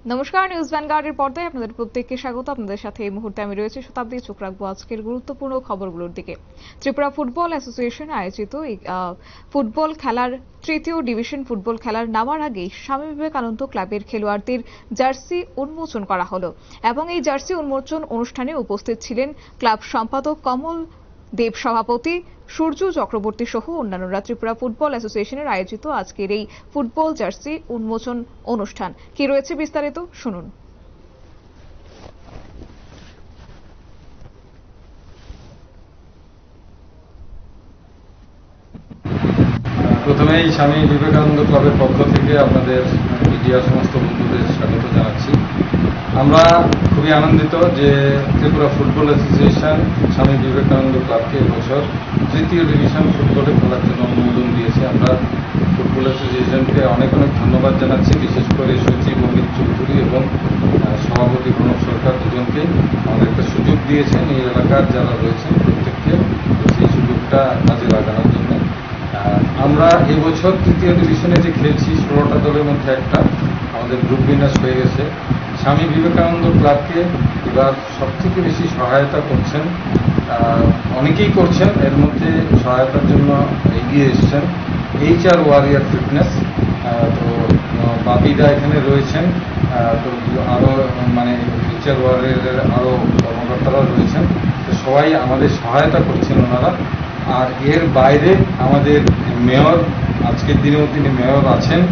নমস্কার, নিউজ ভ্যানগার্ডের পর্দায় আপনাদের প্রত্যেককে স্বাগত। আপনাদের সাথে এই মুহূর্তে আমি রয়েছি শতাব্দী। চোখ রাখবো আজকের গুরুত্বপূর্ণ খবরগুলোর দিকে। ত্রিপুরা ফুটবল অ্যাসোসিয়েশন আয়োজিত এই ফুটবল খেলার তৃতীয় ডিভিশন ফুটবল খেলার নামার আগেই স্বামী বিবেকানন্দ ক্লাবের খেলোয়াড়দের জার্সি উন্মোচন করা হলো এবং এই জার্সি উন্মোচন অনুষ্ঠানে উপস্থিত ছিলেন ক্লাব সম্পাদক কমল দেব, সভাপতি সূর্য চক্রবর্তী সহ অন্যান্যরা। ত্রিপুরা ফুটবল অ্যাসোসিয়েশনের আয়োজিত আজকের এই ফুটবল জার্সি উন্মোচন অনুষ্ঠান কি রয়েছে বিস্তারিত শুনুন। প্রথমেই স্বামী বিবেকানন্দ ক্লাবের পক্ষ থেকে আপনাদের মিডিয়া সমস্ত বন্ধুদের স্বাগত জানাচ্ছি। আমরা খুবই আনন্দিত যে ত্রিপুরা ফুটবল অ্যাসোসিয়েশন স্বামী বিবেকানন্দ ক্লাবকে এবছর তৃতীয় ডিভিশন ফুটবলে খেলার জন্য অনুমোদন দিয়েছে। আমরা ফুটবল অ্যাসোসিয়েশনকে অনেক অনেক ধন্যবাদ জানাচ্ছি, বিশেষ করে সচিব অমিত চৌধুরী এবং সভাপতি প্রণব সরকার দুজনকে আমাদের একটা সুযোগ দিয়েছেন এই এলাকার যারা রয়েছেন প্রত্যেককে সেই সুযোগটা কাজে লাগানোর জন্য। আমরা এবছর তৃতীয় ডিভিশনে যে খেলছি 16টা দলের মধ্যে একটা আমাদের গ্রুপ বিন্যাস হয়ে গেছে। স্বামী বিবেকানন্দ ক্লাবকে এবার সবথেকে বেশি সহায়তা করছেন, অনেকেই করছেন, এর মধ্যে সহায়তার জন্য এগিয়ে এসছেন HR ওয়ারিয়ার ফিটনেস। তো বাপিদা এখানে রয়েছেন, তো আরও মানে HR ওয়ারিয়ারের আরও কর্মকর্তারা রয়েছেন, তো সবাই আমাদের সহায়তা করছেন ওনারা। আর এর বাইরে আমাদের মেয়র, আজকের দিনেও তিনি মেয়র আছেন,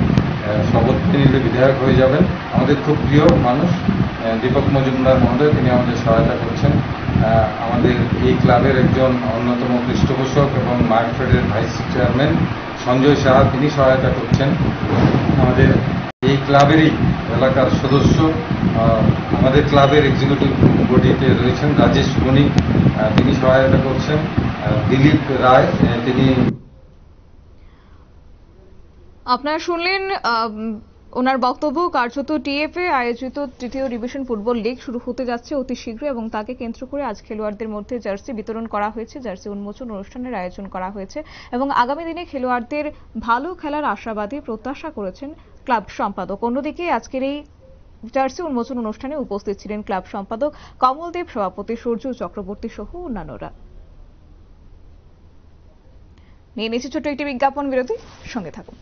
শপথ নিলে বিধায়ক হয়ে যাবেন, আমাদের খুব প্রিয় মানুষ দীপক মজুমদার মহোদয়, তিনি আমাদের সহায়তা করছেন। আমাদের এই ক্লাবের একজন অন্যতম পৃষ্ঠপোষক এবং মার্কফেডের ভাইস চেয়ারম্যান সঞ্জয় সাহা, তিনি সহায়তা করছেন। আমাদের এই ক্লাবেরই এলাকার সদস্য, আমাদের ক্লাবের এক্সিকিউটিভ বডিতে রয়েছেন রাজেশ বণিক, তিনি সহায়তা করছেন। দিলীপ রায়, তিনি আপনারা শুনলেন ওনার বক্তব্য। কার্যত TFA আয়োজিত তৃতীয় ডিভিশন ফুটবল লিগ শুরু হতে যাচ্ছে অতি শীঘ্র এবং তাকে কেন্দ্র করে আজ খেলোয়াড়দের মধ্যে জার্সি বিতরণ করা হয়েছে, জার্সি উন্মোচন অনুষ্ঠানের আয়োজন করা হয়েছে এবং আগামী দিনে খেলোয়াড়দের ভালো খেলার আশাবাদী প্রত্যাশা করেছেন ক্লাব সম্পাদক। অন্যদিকে আজকের এই জার্সি উন্মোচন অনুষ্ঠানে উপস্থিত ছিলেন ক্লাব সম্পাদক কমল দেব, সভাপতি সূর্য চক্রবর্তী সহ অন্যান্যরা। নিয়ে নিচ্ছে ছোট্ট একটি বিজ্ঞাপন বিরতি, সঙ্গে থাকুন।